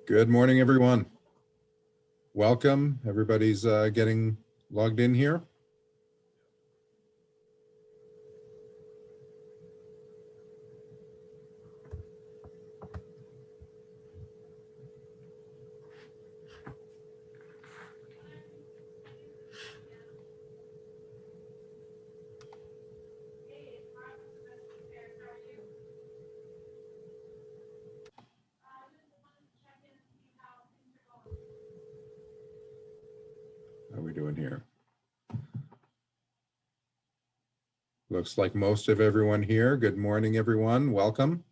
Good morning, everyone. Welcome. Everybody's getting logged in here. How are we doing here? Looks like most of everyone here. Good morning, everyone. Welcome.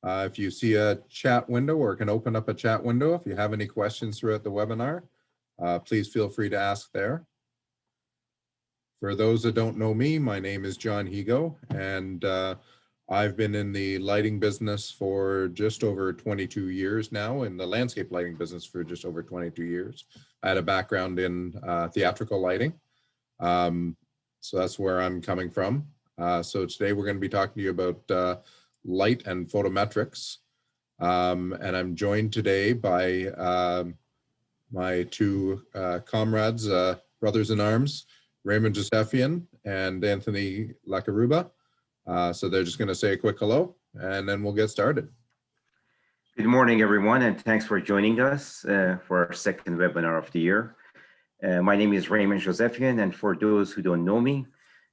If you see a chat window or can open up a chat window, if you have any questions throughout the webinar, please feel free to ask there. For those that don't know me, my name is John Higo, and I've been in the lighting business for just over 22 years now, in the landscape lighting business for just over 22 years. I had a background in theatrical lighting. So that's where I'm coming from. So today we're going to be talking to you about light and photometrics. And I'm joined today by my two comrades, brothers in arms, Raymond Josefian and Anthony Lacaruba. So they're just going to say a quick hello, and then we'll get started. Good morning, everyone, and thanks for joining us for our second webinar of the year. My name is Raymond Josefian, and for those who don't know me,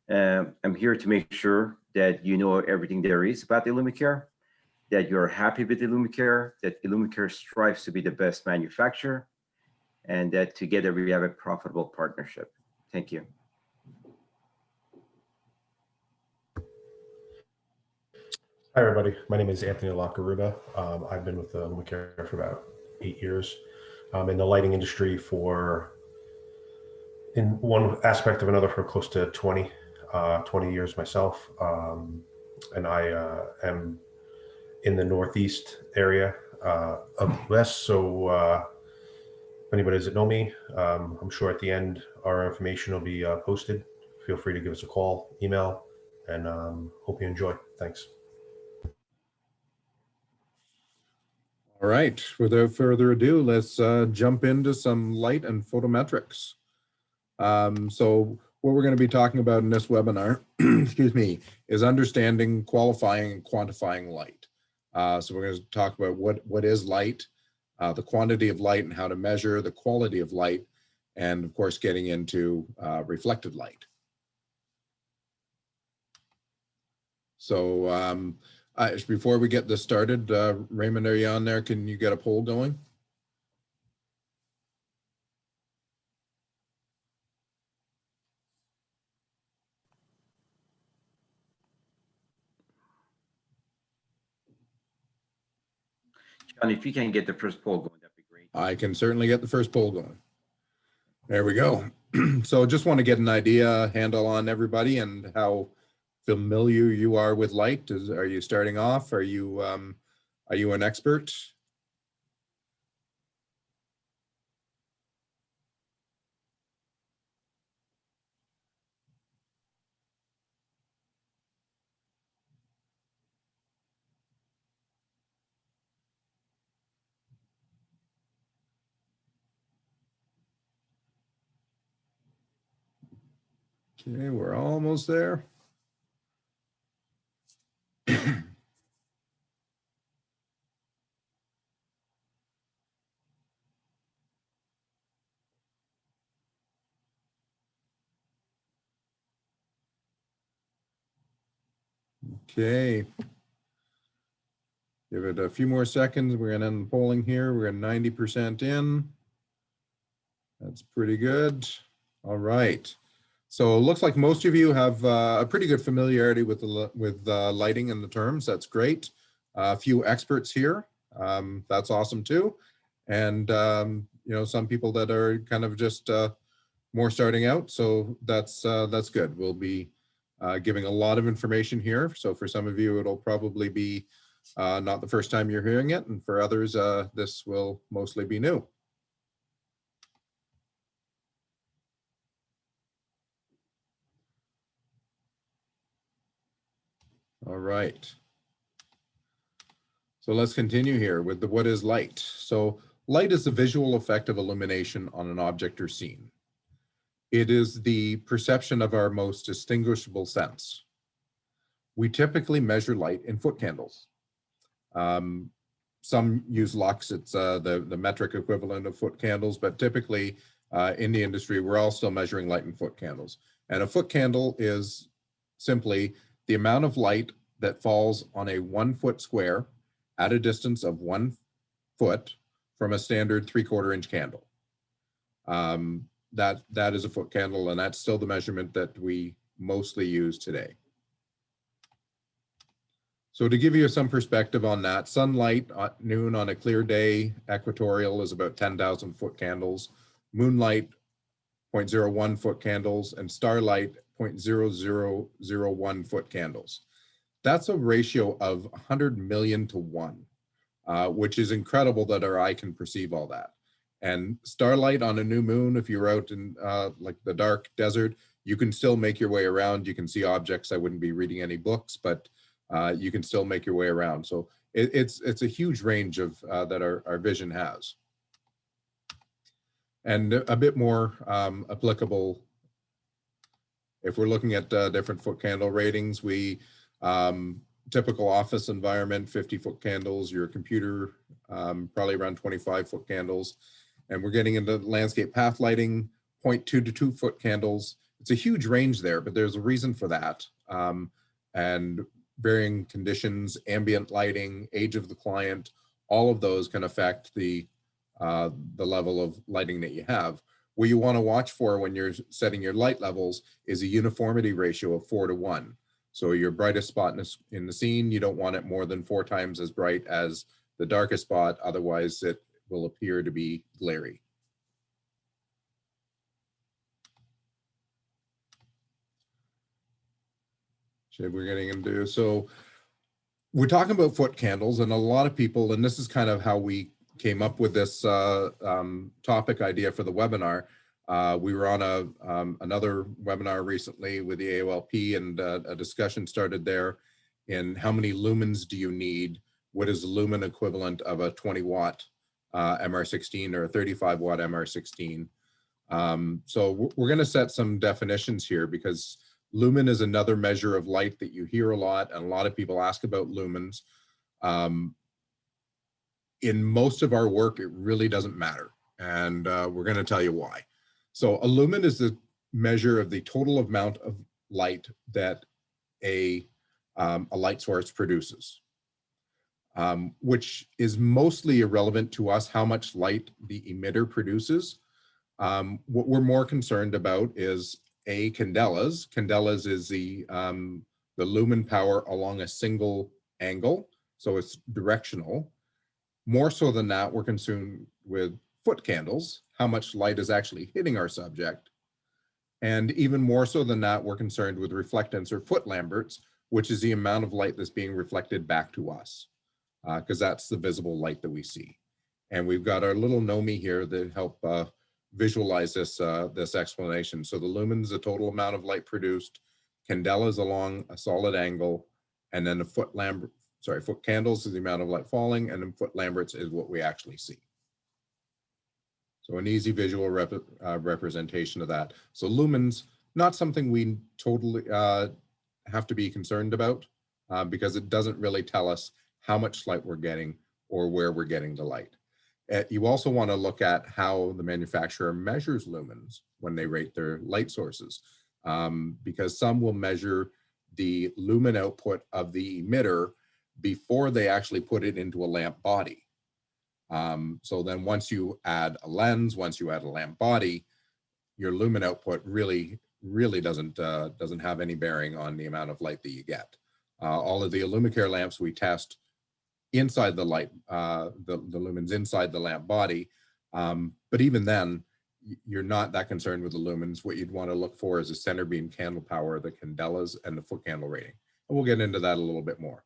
I'm here to make sure that you know everything there is about Illumicare, that you're happy with Illumicare, that Illumicare strives to be the best manufacturer, and that together we have a profitable partnership. Thank you. Hi, everybody. My name is Anthony Lacaruba. I've been with Illumicare for about 8 years. I'm in the lighting industry in one aspect of another, for close to 20 years myself. And I am in the Northeast area of the US. So if anybody doesn't know me, I'm sure at the end our information will be posted. Feel free to give us a call, email, and hope you enjoy. Thanks. All right, without further ado, let's jump into some light and photometrics. So what we're going to be talking about in this webinar, excuse me, is understanding, qualifying, and quantifying light. So we're going to talk about what is light, the quantity of light and how to measure the quality of light, and of course getting into reflected light. So before we get this started, Raymond, are you on there? Can you get a poll going? John, if you can get the first poll going, that'd be great. I can certainly get the first poll going. There we go. So just want to get an idea, handle on everybody and how familiar you are with light. Are you starting off? Are you an expert? Okay, we're almost there. Okay. Give it a few more seconds. We're gonna end the polling here. We're at 90% in. That's pretty good. All right. So it looks like most of you have a pretty good familiarity with lighting and the terms. That's great. A few experts here. That's awesome too. And you know, some people that are kind of just more starting out. So that's good. We'll be giving a lot of information here. So for some of you, it'll probably be not the first time you're hearing it. And for others, this will mostly be new. All right. So let's continue here with the what is light. So light is the visual effect of illumination on an object or scene. It is the perception of our most distinguishable sense. We typically measure light in foot candles. Some use lux, it's the metric equivalent of foot candles, but typically in the industry, we're all still measuring light in foot candles. And a foot candle is simply the amount of light that falls on a 1 foot square at a distance of 1 foot from a standard 3/4 inch candle. That is a foot candle, and that's still the measurement that we mostly use today. So to give you some perspective on that, sunlight at noon on a clear day, equatorial, is about 10,000 foot candles, moonlight 0.01 foot candles, and starlight 0.0001 foot candles. That's a ratio of 100 million to 1, which is incredible that our eye can perceive all that. And starlight on a new moon, if you're out in like the dark desert, you can still make your way around. You can see objects. I wouldn't be reading any books, but you can still make your way around. So it's a huge range of that our vision has. And a bit more applicable, if we're looking at different foot candle ratings, we typical office environment, 50 foot candles, your computer, probably around 25 foot candles. And we're getting into landscape path lighting, 0.2 to 2 foot candles. It's a huge range there, but there's a reason for that. And varying conditions, ambient lighting, age of the client, all of those can affect the level of lighting that you have. What you want to watch for when you're setting your light levels is a uniformity ratio of 4 to 1. So your brightest spot in the scene, you don't want it more than 4 times as bright as the darkest spot, otherwise it will appear to be glary. We're getting into, so we're talking about foot candles, and a lot of people, and this is kind of how we came up with this topic idea for the webinar. We were on another webinar recently with the AOLP, and a discussion started there in how many lumens do you need? What is the lumen equivalent of a 20 watt MR16 or a 35 watt MR16? So we're going to set some definitions here, because lumen is another measure of light that you hear a lot, and a lot of people ask about lumens. In most of our work, it really doesn't matter, and we're going to tell you why. So a lumen is the measure of the total amount of light that a light source produces, which is mostly irrelevant to us how much light the emitter produces. What we're more concerned about is candelas. Candelas is the lumen power along a single angle, so it's directional. More so than that, we're concerned with foot candles, how much light is actually hitting our subject. And even more so than that, we're concerned with reflectance or foot lamberts, which is the amount of light that's being reflected back to us, because that's the visible light that we see. And we've got our little NOMI here that help visualize this, this explanation. So the lumens, the total amount of light produced, candelas along a solid angle, and then the foot candles is the amount of light falling, and then foot lamberts is what we actually see. So an easy visual representation of that. So lumens, not something we totally have to be concerned about, because it doesn't really tell us how much light we're getting or where we're getting the light. You also want to look at how the manufacturer measures lumens when they rate their light sources, because some will measure the lumen output of the emitter before they actually put it into a lamp body. So then once you add a lens, once you add a lamp body, your lumen output really doesn't have any bearing on the amount of light that you get. All of the Illumicare lamps we test inside the light, the lumens inside the lamp body. But even then, you're not that concerned with the lumens. What you'd want to look for is the center beam candle power, the candelas, and the foot candle rating. And we'll get into that a little bit more.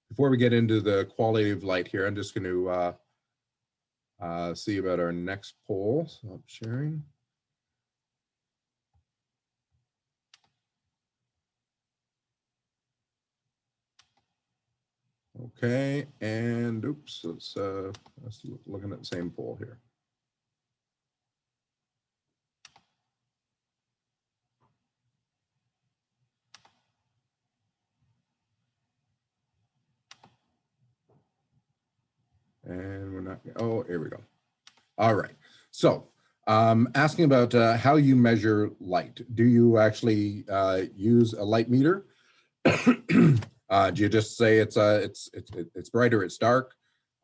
Before we get into the quality of light here, I'm just going to see about our next poll. So I'm sharing. Okay, and oops, let's looking at the same poll here. And we're not, oh, here we go. All right, so asking about how you measure light. Do you actually use a light meter? Do you just say it's bright or it's dark?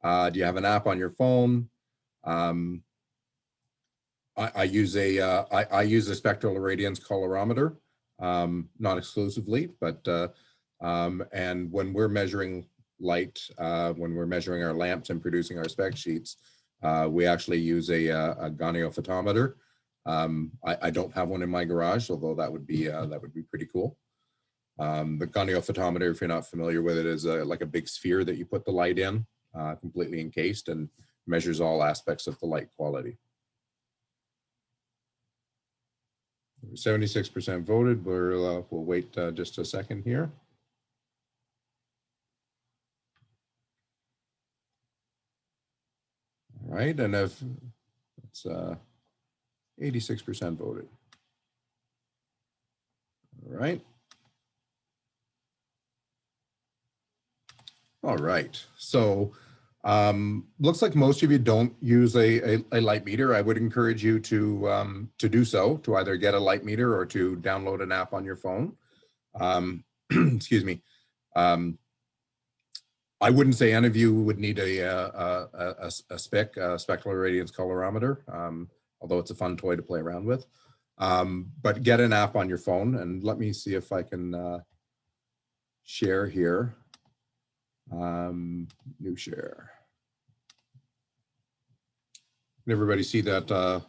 Do you have an app on your phone? I use a spectral irradiance colorimeter, not exclusively, but and when we're measuring light, when we're measuring our lamps and producing our spec sheets, we actually use a goniophotometer. I don't have one in my garage, although that would be pretty cool. The goniophotometer, if you're not familiar with it, is like a big sphere that you put the light in, completely encased, and measures all aspects of the light quality. 76% voted. We'll wait just a second here. All right, and if it's 86% voted. All right. All right, so looks like most of you don't use a light meter. I would encourage you to do so, to either get a light meter or to download an app on your phone. Excuse me. I wouldn't say any of you would need a spectral irradiance colorimeter, although it's a fun toy to play around with. But get an app on your phone, and let me see if I can share here. New share. Can everybody see that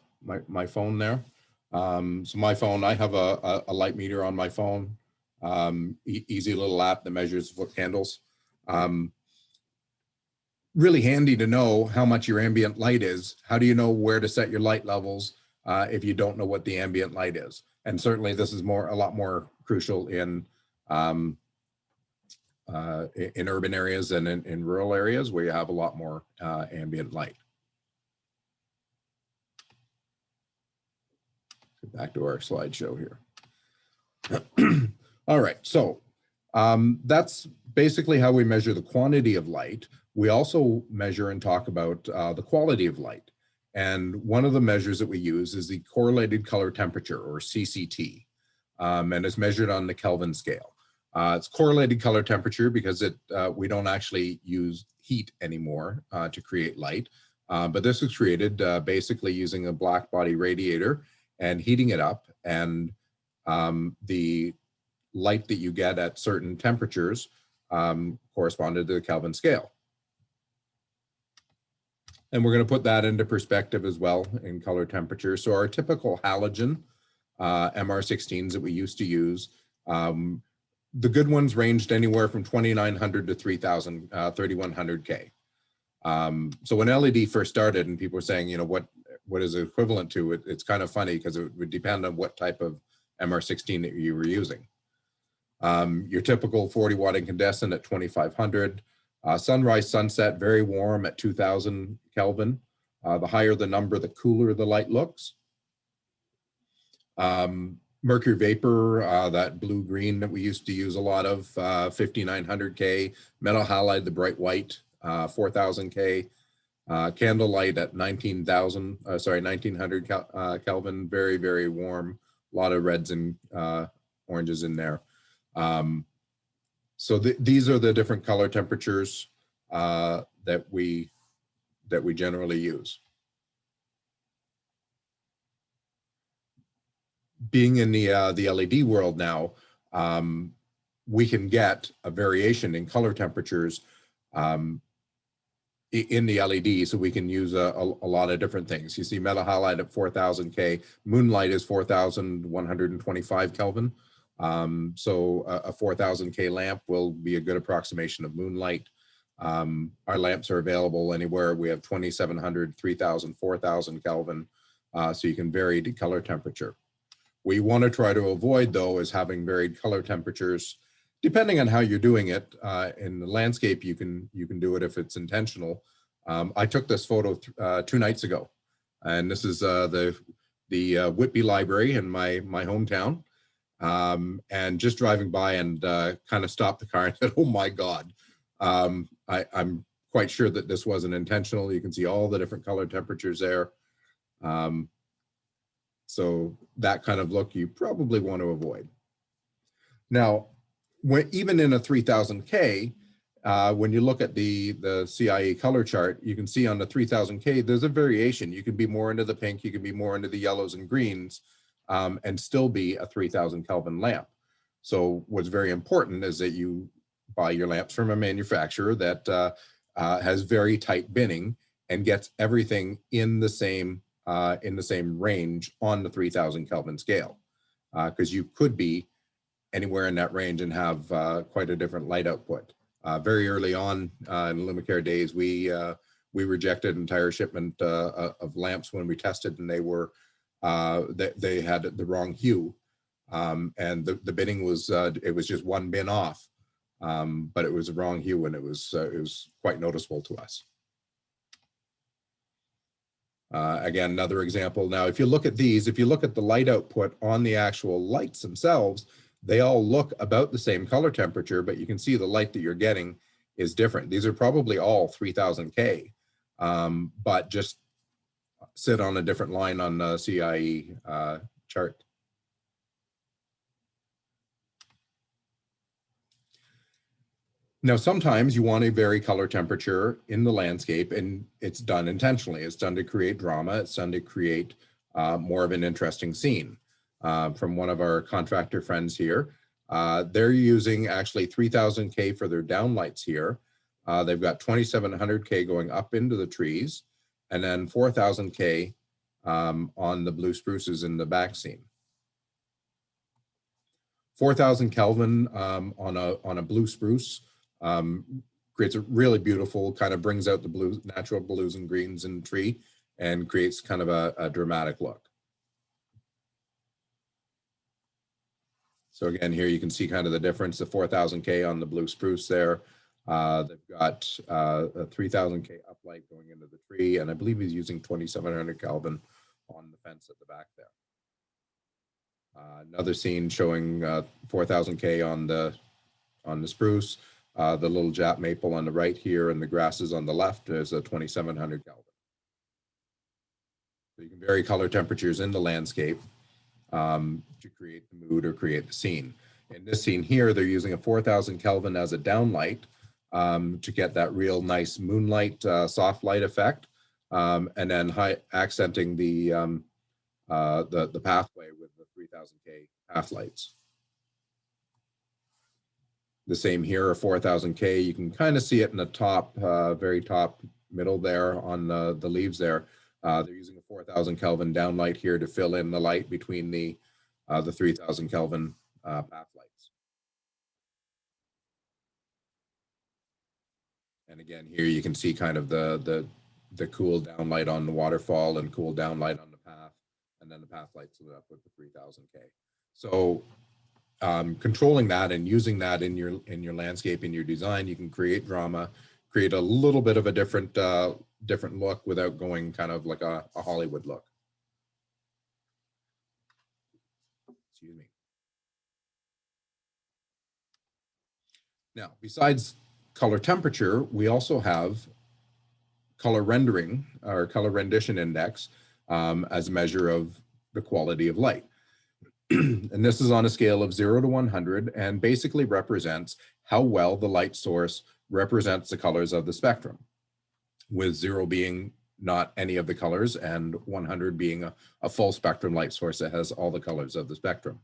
my phone there? So my phone, I have a light meter on my phone. Easy little app that measures foot candles. Really handy to know how much your ambient light is. How do you know where to set your light levels if you don't know what the ambient light is? And certainly this is a lot more crucial in urban areas and in rural areas where you have a lot more ambient light. Back to our slideshow here. All right, so that's basically how we measure the quantity of light. We also measure and talk about the quality of light. And one of the measures that we use is the correlated color temperature, or CCT, and it's measured on the Kelvin scale. It's correlated color temperature because we don't actually use heat anymore to create light. But this was created basically using a black body radiator and heating it up, and the light that you get at certain temperatures corresponded to the Kelvin scale. And we're going to put that into perspective as well in color temperature. So our typical halogen MR16s that we used to use, the good ones ranged anywhere from 2,900 to 3,000, 3,100K. So when LED first started and people were saying, you know, what is it equivalent to, it's kind of funny because it would depend on what type of MR16 that you were using. Your typical 40 watt incandescent at 2,500. Sunrise, sunset, very warm at 2,000 Kelvin. The higher the number, the cooler the light looks. Mercury vapor, that blue-green that we used to use a lot of, 5,900K. Metal halide, the bright white, 4,000K. Candlelight at 1900 Kelvin, very, very warm. A lot of reds and oranges in there. So these are the different color temperatures that we generally use. Being in the LED world now, we can get a variation in color temperatures in the LED, so we can use a lot of different things. You see metal halide at 4,000K, moonlight is 4,125 Kelvin. So a 4,000K lamp will be a good approximation of moonlight. Our lamps are available anywhere. We have 2,700, 3,000, 4,000 Kelvin, so you can vary the color temperature. What you want to try to avoid, though, is having varied color temperatures depending on how you're doing it, in the landscape, you can do it if it's intentional. I took this photo 2 nights ago, and this is the Whitby Library in my hometown. And just driving by and kind of stopped the car and said, "Oh my God!" I'm quite sure that this wasn't intentional. You can see all the different color temperatures there. So that kind of look you probably want to avoid. Now, even in a 3000K, when you look at the CIE color chart, you can see on the 3000K, there's a variation. You can be more into the pink, you can be more into the yellows and greens, and still be a 3000 Kelvin lamp. So what's very important is that you buy your lamps from a manufacturer that has very tight binning and gets everything in the same range on the 3000 Kelvin scale, because you could be anywhere in that range and have quite a different light output. Very early on in Illumicare days, we rejected entire shipment of lamps when we tested, and they were they had the wrong hue, and the binning was it was just one bin off, but it was the wrong hue, and it was quite noticeable to us. Again, another example. Now, if you look at these, if you look at the light output on the actual lights themselves, they all look about the same color temperature, but you can see the light that you're getting is different. These are probably all 3000K, but just sit on a different line on the CIE chart. Now, sometimes you want a vary color temperature in the landscape, and it's done intentionally. It's done to create drama. It's done to create more of an interesting scene. From one of our contractor friends here, they're using actually 3000K for their downlights here. They've got 2700K going up into the trees, and then 4000K on the blue spruces in the back scene. 4000 Kelvin on a blue spruce creates a really beautiful, kind of brings out the blue, natural blues and greens in the tree, and creates kind of a dramatic look. So again, here you can see kind of the difference, the 4000K on the blue spruce there. They've got a 3000K uplight going into the tree, and I believe he's using 2700 Kelvin on the fence at the back there. Another scene showing 4000K on the spruce, the little Jap maple on the right here, and the grasses on the left is a 2700 Kelvin. So you can vary color temperatures in the landscape to create the mood or create the scene. In this scene here, they're using a 4000 Kelvin as a downlight to get that real nice moonlight, soft light effect, and then accenting the pathway with the 3000K path lights. The same here, a 4000K. You can kind of see it in the top, very top middle there on the leaves there. They're using a 4000 Kelvin downlight here to fill in the light between the 3000 Kelvin path lights. And again, here you can see kind of the cool downlight on the waterfall and cool downlight on the path, and then the path lights lit up with the 3000K. So controlling that and using that in your landscape, in your design, you can create drama, create a little bit of a different look without going kind of like a Hollywood look. Excuse me. Now, besides color temperature, we also have color rendering, or color rendition index, as a measure of the quality of light. And this is on a scale of 0 to 100 and basically represents how well the light source represents the colors of the spectrum, with 0 being not any of the colors and 100 being a full spectrum light source that has all the colors of the spectrum.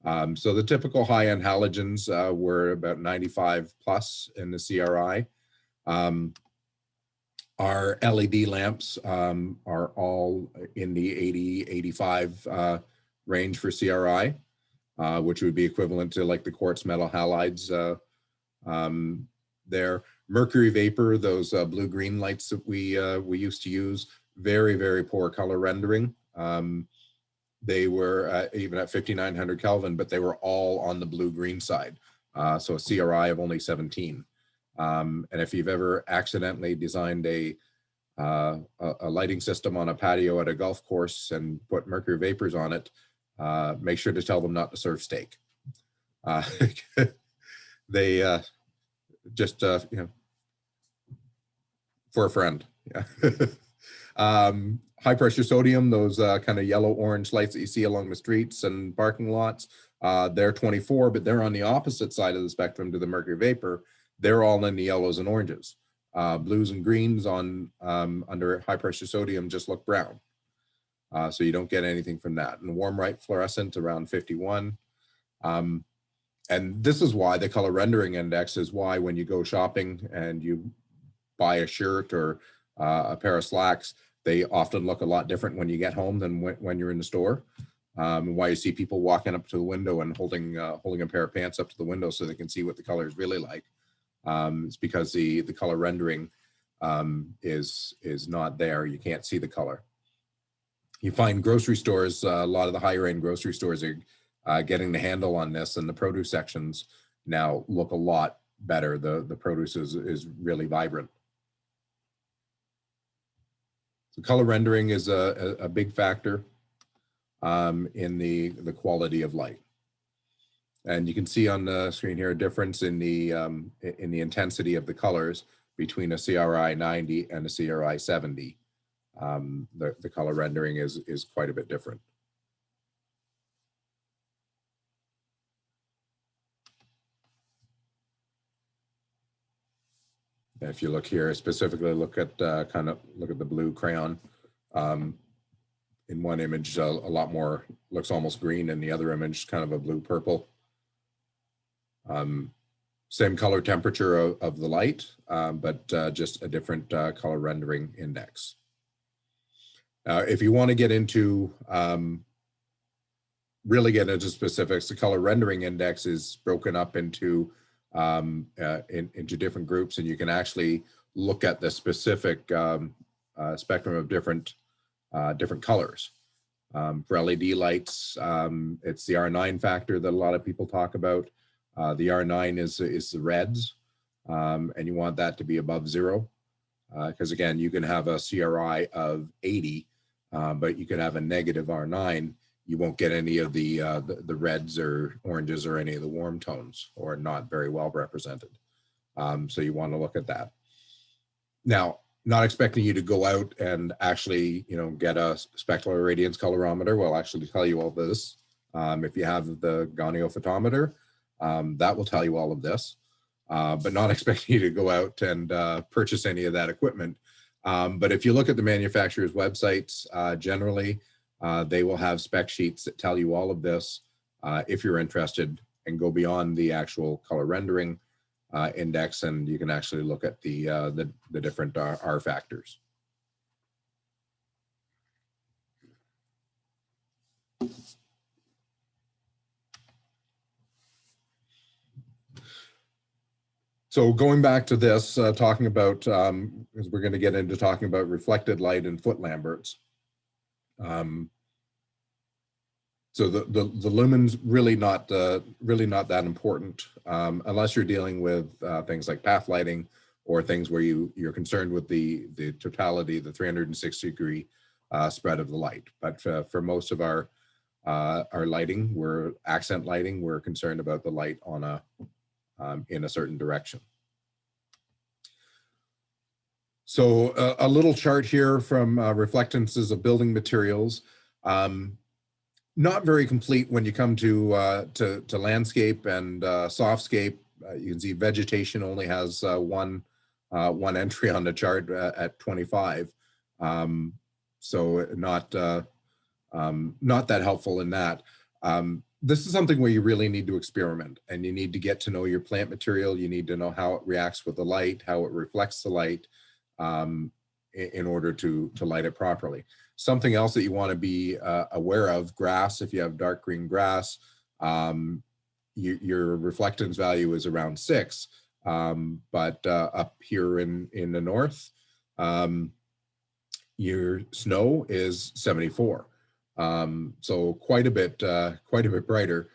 So the typical high-end halogens were about 95 plus in the CRI. Our LED lamps are all in the 80, 85 range for CRI, which would be equivalent to like the quartz metal halides there. Mercury vapor, those blue-green lights that we used to use, very, very poor color rendering. They were even at 5900 Kelvin, but they were all on the blue-green side. so a CRI of only 17. And if you've ever accidentally designed a lighting system on a patio at a golf course and put mercury vapors on it, make sure to tell them not to serve steak. They just, you know, for a friend. Yeah. High pressure sodium, those kind of yellow orange lights that you see along the streets and parking lots, they're 24, but they're on the opposite side of the spectrum to the mercury vapor. They're all in the yellows and oranges. Blues and greens on under high pressure sodium just look brown. So you don't get anything from that. And warm right fluorescent around 51. And this is why the color rendering index is why when you go shopping and you buy a shirt or a pair of slacks, they often look a lot different when you get home than when you're in the store. Why you see people walking up to the window and holding a pair of pants up to the window so they can see what the color is really like. It's because the color rendering is not there. You can't see the color. You find grocery stores, a lot of the higher end grocery stores are getting the handle on this, and the produce sections now look a lot better. The produce is really vibrant. So color rendering is a big factor in the quality of light. And you can see on the screen here a difference in the intensity of the colors between a CRI 90 and a CRI 70. The color rendering is quite a bit different. And if you look here, specifically look at the blue crayon. In one image, a lot more looks almost green, and the other image kind of a blue purple. Same color temperature of the light, but just a different color rendering index. If you want to get into really get into specifics, the color rendering index is broken up into different groups, and you can actually look at the specific spectrum of different colors. For LED lights, it's the R9 factor that a lot of people talk about. The R9 is the reds, and you want that to be above 0, because again, you can have a CRI of 80, but you could have a negative R9. You won't get any of the reds or oranges or any of the warm tones, or not very well represented. So you want to look at that. Now, not expecting you to go out and actually, get a specular irradiance colorimeter. We'll actually tell you all this. If you have the goniophotmeter, that will tell you all of this, but not expecting you to go out and purchase any of that equipment. But if you look at the manufacturer's websites, generally, they will have spec sheets that tell you all of this if you're interested, and go beyond the actual color rendering index, and you can actually look at the different R factors. So going back to this, talking about, as we're going to get into talking about reflected light and foot lamberts. So the lumens really not that important unless you're dealing with things like path lighting, or things where you're concerned with the totality, the 360-degree spread of the light. But for most of our lighting, we're accent lighting. We're concerned about the light on in a certain direction. So a little chart here from reflectances of building materials. Not very complete when you come to landscape and softscape. You can see vegetation only has one entry on the chart at 25. So not that helpful in that. This is something where you really need to experiment, and you need to get to know your plant material. You need to know how it reacts with the light, how it reflects the light, in order to light it properly. Something else that you want to be aware of, grass. If you have dark green grass, your reflectance value is around 6, but up here in the north, your snow is 74. So quite a bit brighter.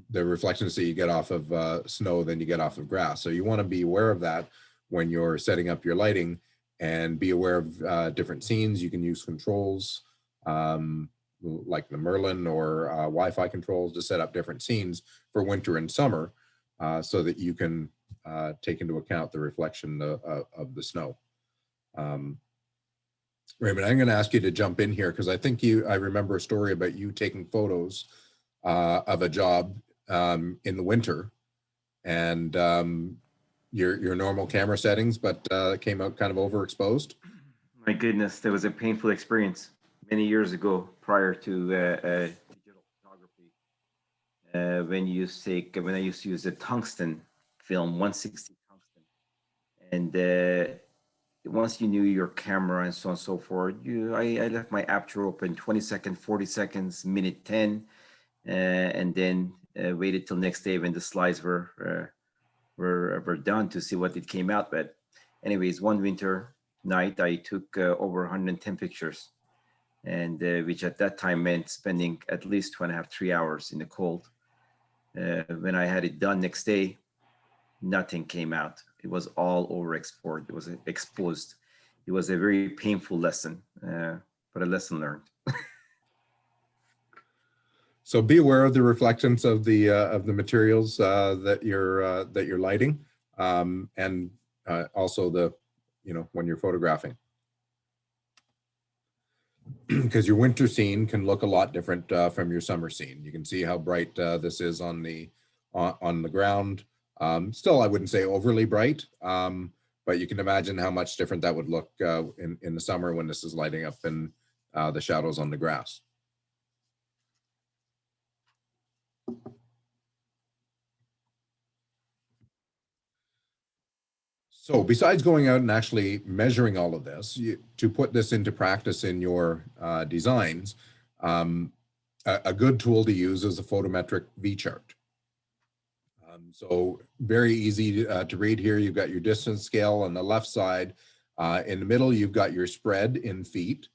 the reflections that you get off of snow than you get off of grass. So you want to be aware of that when you're setting up your lighting, and be aware of different scenes. You can use controls like the Merlin or Wi-Fi controls to set up different scenes for winter and summer, so that you can take into account the reflection of the snow. Raymond, I'm going to ask you to jump in here, because I think I remember a story about you taking photos of a job in the winter, and your normal camera settings, but came out kind of overexposed. My goodness, that was a painful experience many years ago, prior to digital photography. When I used to use a tungsten film, 160 tungsten, and once you knew your camera and so on and so forth, I left my aperture open 20 seconds, 40 seconds, minute 10, and then waited till next day when the slides were done to see what it came out. But anyways, one winter night I took over 110 pictures, and which at that time meant spending at least 2.5, 3 hours in the cold. When I had it done next day, nothing came out. It was all overexposed. It was exposed. It was a very painful lesson, but a lesson learned. So be aware of the reflections of the materials that you're lighting, and also when you're photographing, because your winter scene can look a lot different from your summer scene. You can see how bright this is on the ground. Still, I wouldn't say overly bright, but you can imagine how much different that would look in the summer when this is lighting up in the shadows on the grass. So besides going out and actually measuring all of this, to put this into practice in your designs, a good tool to use is a photometric V-chart. So very easy to read here. You've got your distance scale on the left side. In the middle, you've got your spread in feet.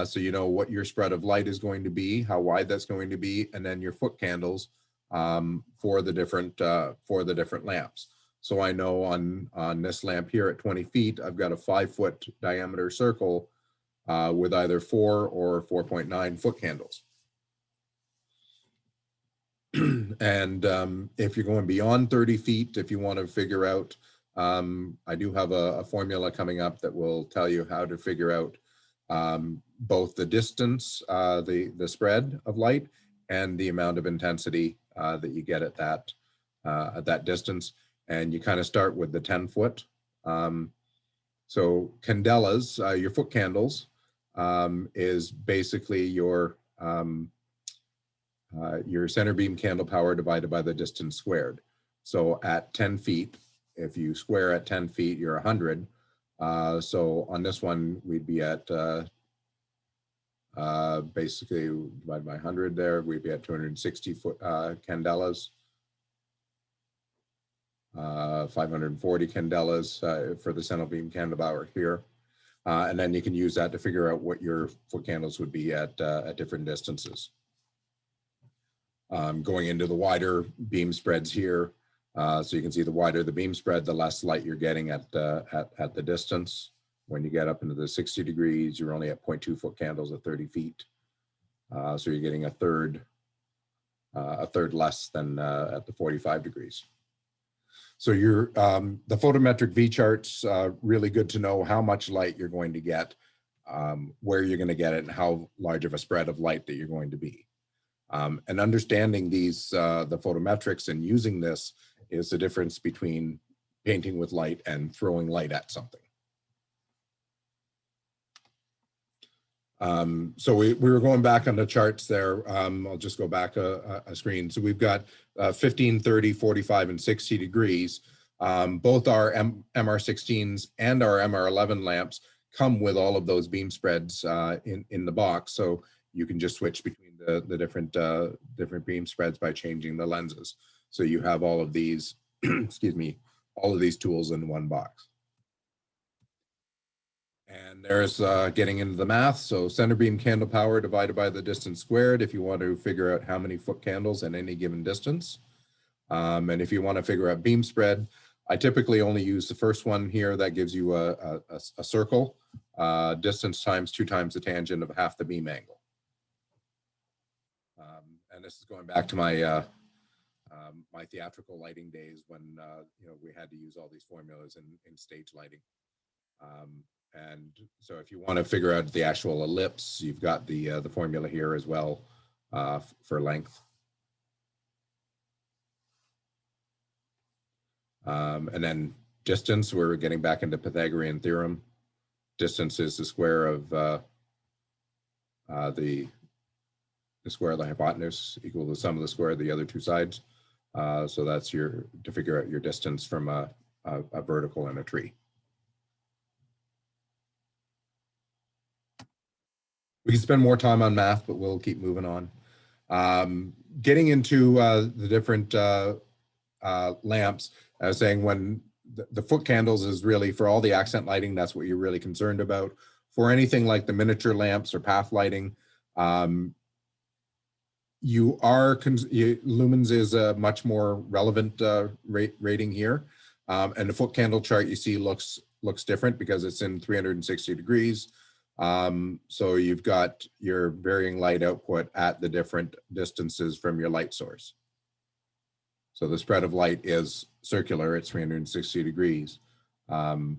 So you know what your spread of light is going to be, how wide that's going to be, and then your foot candles for the different lamps. So I know on this lamp here at 20 feet, I've got a 5-foot diameter circle with either 4 or 4.9 foot candles. And if you're going beyond 30 feet, if you want to figure out, I do have a formula coming up that will tell you how to figure out both the distance, the spread of light, and the amount of intensity that you get at that distance. And you kind of start with the 10-foot. So candelas, your foot candles, is basically your center beam candle power divided by the distance squared. So at 10 feet, if you square at 10 feet, you're 100. So on this one, we'd be at basically divided by 100 there, we'd be at 260 foot candelas. 540 candelas for the center beam candle power here. And then you can use that to figure out what your foot candles would be at different distances. Going into the wider beam spreads here, so you can see the wider the beam spread, the less light you're getting at the distance. When you get up into the 60 degrees, you're only at 0.2 foot candles at 30 feet. So you're getting a third less than at the 45 degrees. So the photometric V-charts, really good to know how much light you're going to get, where you're going to get it, and how large of a spread of light that you're going to be. And understanding these, the photometrics and using this is the difference between painting with light and throwing light at something. So we were going back on the charts there. I'll just go back a screen. So we've got 15, 30, 45, and 60 degrees. Both our MR16s and our MR11 lamps come with all of those beam spreads in the box. So you can just switch between the different beam spreads by changing the lenses. So you have all of these, excuse me, all of these tools in one box. And there's getting into the math. So center beam candle power divided by the distance squared if you want to figure out how many foot candles at any given distance. And if you want to figure out beam spread, I typically only use the first one here. That gives you a circle, distance times 2 times the tangent of half the beam angle. And this is going back to my my theatrical lighting days when you know, we had to use all these formulas in stage lighting. And so if you want to figure out the actual ellipse, you've got the formula here as well for length. And then distance, we're getting back into Pythagorean theorem. Distance is the square of the square of the hypotenuse equal to the sum of the square of the other 2 sides. So that's to figure out your distance from a vertical and a tree. We can spend more time on math, but we'll keep moving on. Getting into the different lamps, I was saying when the foot candles is really for all the accent lighting, that's what you're really concerned about. For anything like the miniature lamps or path lighting, lumens is a much more relevant rating here. And the foot candle chart you see looks different because it's in 360 degrees. So you've got your varying light output at the different distances from your light source. So the spread of light is circular, it's 360 degrees. And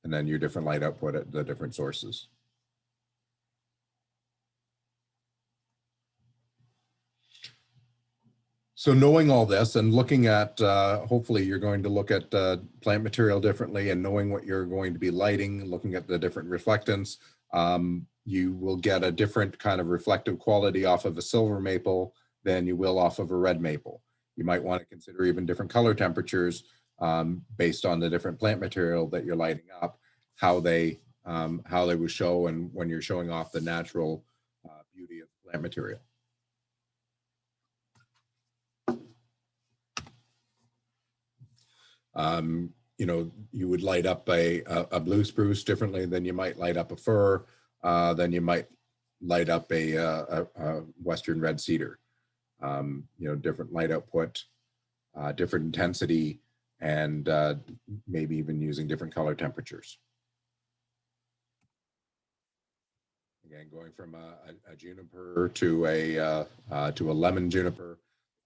then your different light output at the different sources. So knowing all this and looking at, hopefully you're going to look at plant material differently, and knowing what you're going to be lighting, looking at the different reflectance, you will get a different kind of reflective quality off of a silver maple than you will off of a red maple. You might want to consider even different color temperatures based on the different plant material that you're lighting up, how they will show, and when you're showing off the natural beauty of plant material. You know, you would light up a blue spruce differently than you might light up a fir, than you might light up a western red cedar. You know, different light output, different intensity, and maybe even using different color temperatures. Again, going from a juniper to a lemon juniper,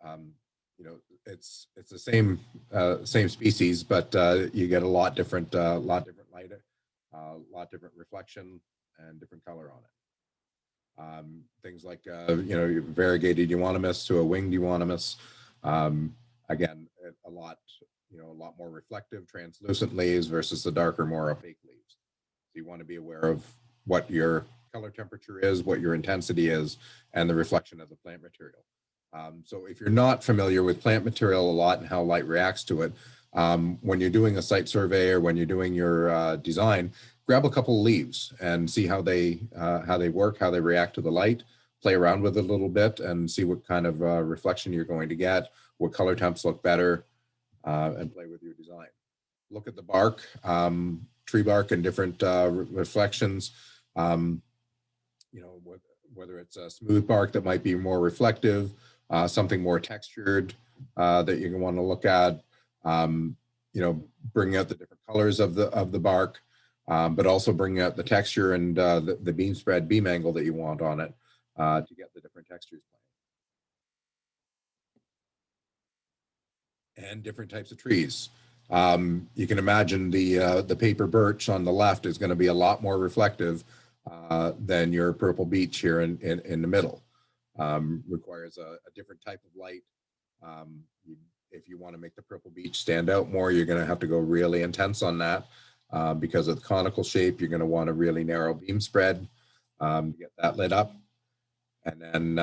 you know, it's the same species, but you get a lot different light, a lot different reflection and different color on it. Things like you know, variegated euonymus to a winged euonymus. Again, a lot more reflective, translucent leaves versus the darker, more opaque leaves. So you want to be aware of what your color temperature is, what your intensity is, and the reflection of the plant material. So if you're not familiar with plant material a lot and how light reacts to it, when you're doing a site survey or when you're doing your design, grab a couple of leaves and see how they work, how they react to the light, play around with it a little bit and see what kind of reflection you're going to get, what color temps look better, and play with your design. Look at the bark, tree bark, and different reflections. You know, whether it's a smooth bark that might be more reflective, something more textured that you're going to want to look at. You know, bring out the different colors of the bark, but also bring out the texture and the beam spread, beam angle that you want on it to get the different textures playing. And different types of trees. You can imagine the paper birch on the left is going to be a lot more reflective than your purple beech here in the middle. Requires a different type of light. If you want to make the purple beech stand out more, you're going to have to go really intense on that because of the conical shape. You're going to want a really narrow beam spread to get that lit up. And then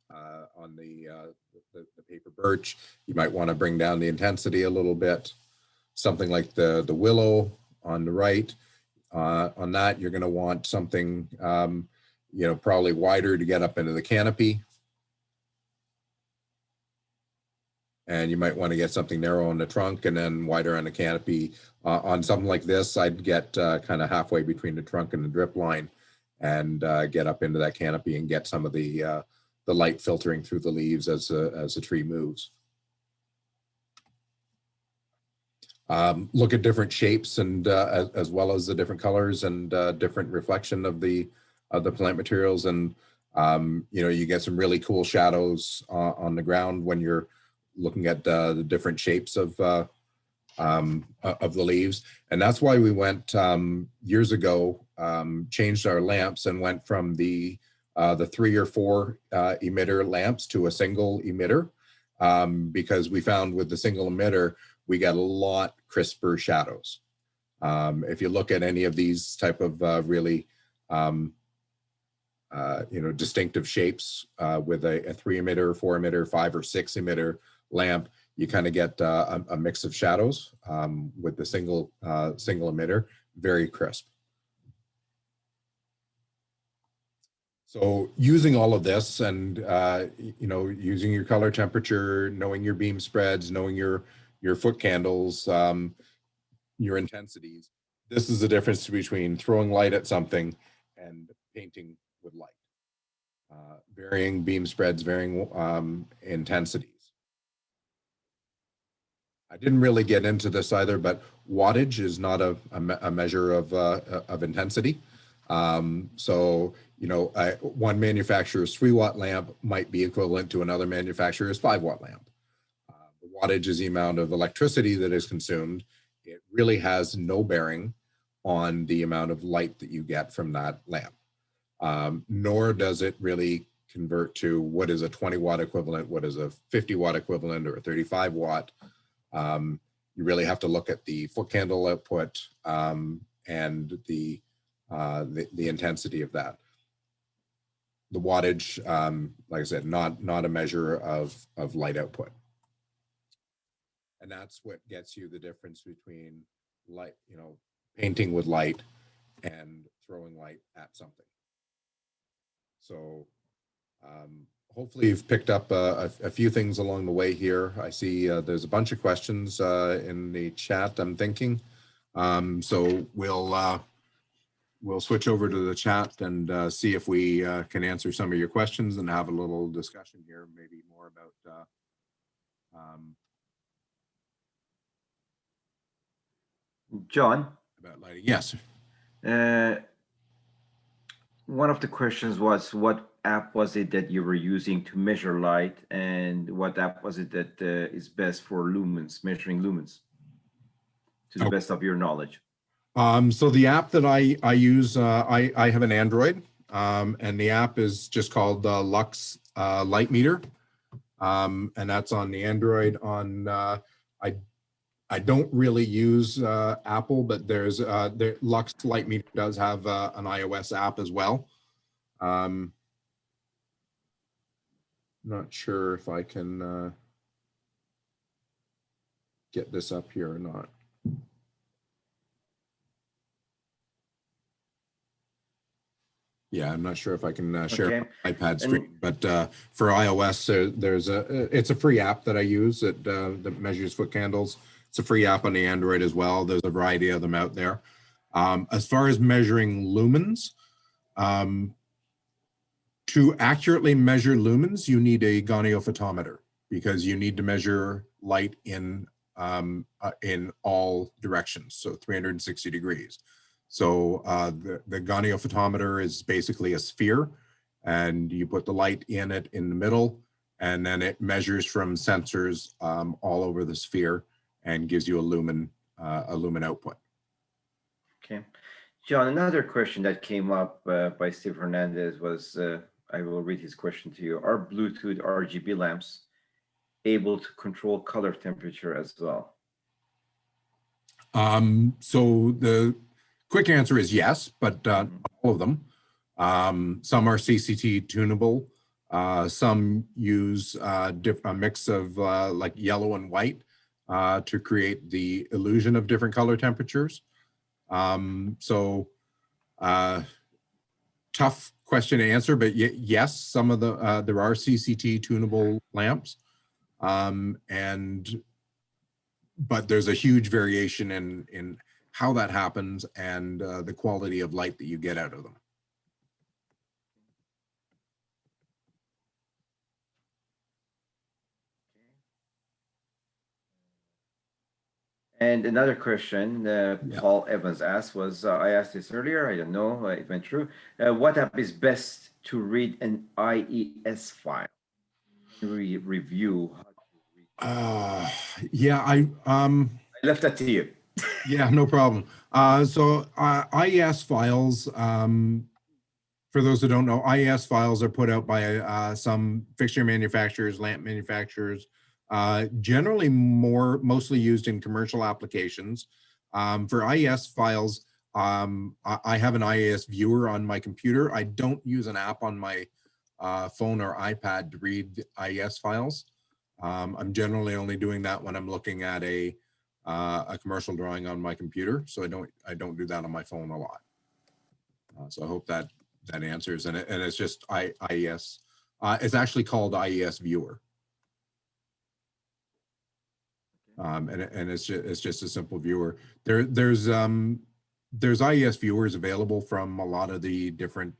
on the paper birch, you might want to bring down the intensity a little bit. Something like the willow on the right. On that, you're going to want something you know, probably wider to get up into the canopy. and you might want to get something narrow on the trunk and then wider on the canopy. On something like this, I'd get kind of halfway between the trunk and the drip line, and get up into that canopy and get some of the light filtering through the leaves as the tree moves. Look at different shapes and as well as the different colors and different reflection of the plant materials, and you know, you get some really cool shadows on the ground when you're looking at the different shapes of the leaves. And that's why we went years ago, changed our lamps and went from the 3 or 4 emitter lamps to a single emitter, because we found with the single emitter, we got a lot crisper shadows. If you look at any of these type of really you know, distinctive shapes with a 3 emitter, 4 emitter, 5 or 6 emitter lamp, you kind of get a mix of shadows. With the single emitter, very crisp. So using all of this and you know, using your color temperature, knowing your beam spreads, knowing your foot candles, your intensities, this is the difference between throwing light at something and painting with light. Varying beam spreads, varying intensities. I didn't really get into this either, but wattage is not a measure of intensity. So, you know, one manufacturer's 3-watt lamp might be equivalent to another manufacturer's 5-watt lamp. The wattage is the amount of electricity that is consumed. It really has no bearing on the amount of light that you get from that lamp. Nor does it really convert to what is a 20-watt equivalent, what is a 50-watt equivalent, or a 35-watt. You really have to look at the foot candle output and the intensity of that. The wattage, like I said, not a measure of light output. And that's what gets you the difference between light, you know, painting with light and throwing light at something. So hopefully you've picked up a few things along the way here. I see there's a bunch of questions in the chat, I'm thinking. So we'll switch over to the chat and see if we can answer some of your questions and have a little discussion here, maybe more about John, about lighting. Yes. One of the questions was, what app was it that you were using to measure light, and what app was it that is best for lumens, measuring lumens, to the best of your knowledge? So the app that I use, I have an Android, and the app is just called Lux Light Meter, and that's on the Android. On I don't really use Apple, but there's Lux Light Meter does have an iOS app as well. Not sure if I can get this up here or not. Yeah, I'm not sure if I can share my iPad screen, but for iOS, it's a free app that I use that measures foot candles. It's a free app on the Android as well. There's a variety of them out there. As far as measuring lumens, to accurately measure lumens, you need a goniophotometer, because you need to measure light in all directions, so 360 degrees. So the goniophotometer is basically a sphere, and you put the light in it in the middle, and then it measures from sensors all over the sphere and gives you a lumen output. Okay. John, another question that came up by Steve Hernandez was, I will read his question to you. Are Bluetooth RGB lamps able to control color temperature as well? So the quick answer is yes, but not all of them. Some are CCT tunable. Some use a mix of like yellow and white to create the illusion of different color temperatures. Tough question to answer, but yes, some of the there are CCT tunable lamps. But there's a huge variation in how that happens and the quality of light that you get out of them. And another question Yeah. Paul Evans asked was, I asked this earlier, I don't know, it went through. What app is best to read an IES file? Review. Yeah, I left that to you. yeah, no problem. So IES files, for those who don't know, IES files are put out by some fixture manufacturers, lamp manufacturers, generally mostly used in commercial applications. For IES files, I have an IES viewer on my computer. I don't use an app on my phone or iPad to read IES files. I'm generally only doing that when I'm looking at a commercial drawing on my computer. So I don't do that on my phone a lot. So I hope that answers, and it's just IES. It's actually called IES Viewer, and it's just a simple viewer. There's IES viewers available from a lot of the different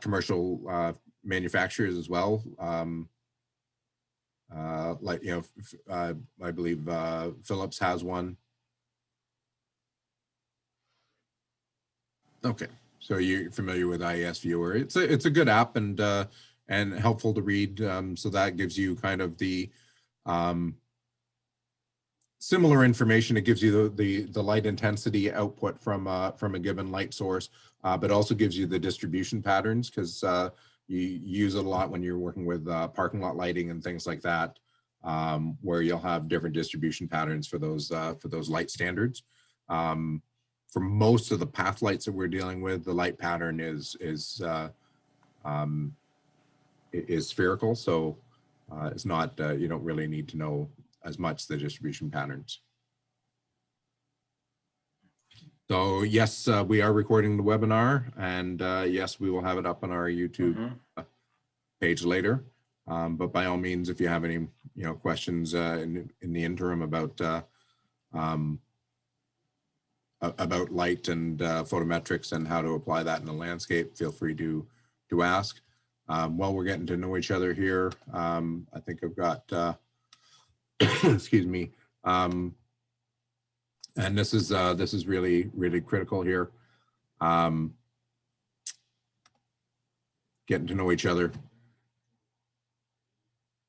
commercial manufacturers as well. Like, you know, I believe Philips has one. Okay, so you're familiar with IES Viewer. It's a good app and helpful to read. So that gives you kind of the similar information. It gives you the light intensity output from a given light source, but also gives you the distribution patterns, because you use it a lot when you're working with parking lot lighting and things like that, where you'll have different distribution patterns for those light standards. For most of the path lights that we're dealing with, the light pattern is spherical, so it's not, you don't really need to know as much the distribution patterns. So yes, we are recording the webinar, and yes, we will have it up on our YouTube page later. But by all means, if you have any questions in the interim about light and photometrics and how to apply that in the landscape, feel free to ask. While we're getting to know each other here, I think I've got excuse me, and this is really critical here. Getting to know each other.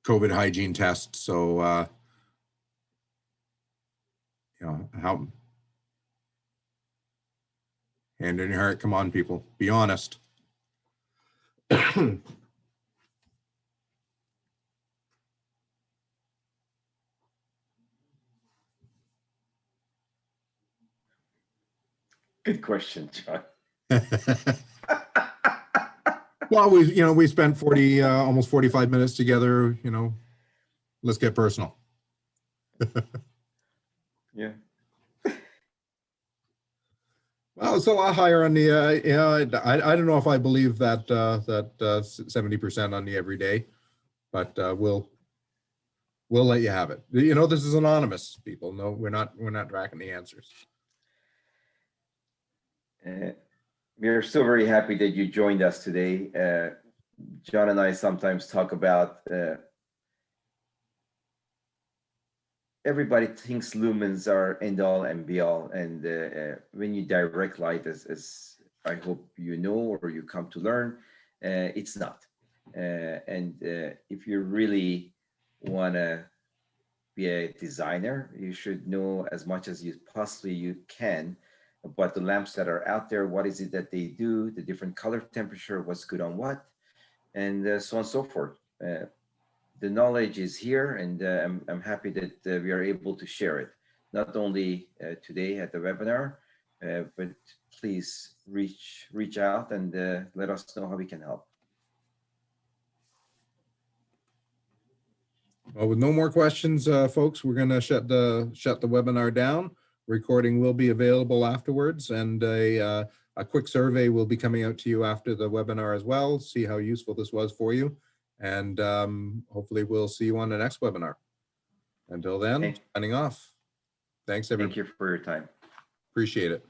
COVID hygiene test. So how, hand in your heart, come on, people, be honest. Good question, John. Well, we spent 40 almost 45 minutes together. Let's get personal. Yeah. Well, it's a lot higher on the I don't know if I believe that 70% on the everyday, but we'll let you have it. This is anonymous, people. No, we're not tracking the answers. We're so very happy that you joined us today. John and I sometimes talk about everybody thinks lumens are end all and be all, and when you direct light, as I hope you know or you come to learn, it's not. And if you really want to be a designer, you should know as much as you possibly can about the lamps that are out there. What is it that they do, the different color temperature, what's good on what, and so on and so forth. The knowledge is here, and I'm happy that we are able to share it, not only today at the webinar, but please reach out and let us know how we can help. Well, with no more questions, folks, we're going to shut the webinar down. Recording will be available afterwards, and a quick survey will be coming out to you after the webinar as well. See how useful this was for you, And hopefully we'll see you on the next webinar. Until then, Okay. signing off. Thanks, everybody. Thank you for your time. Appreciate it.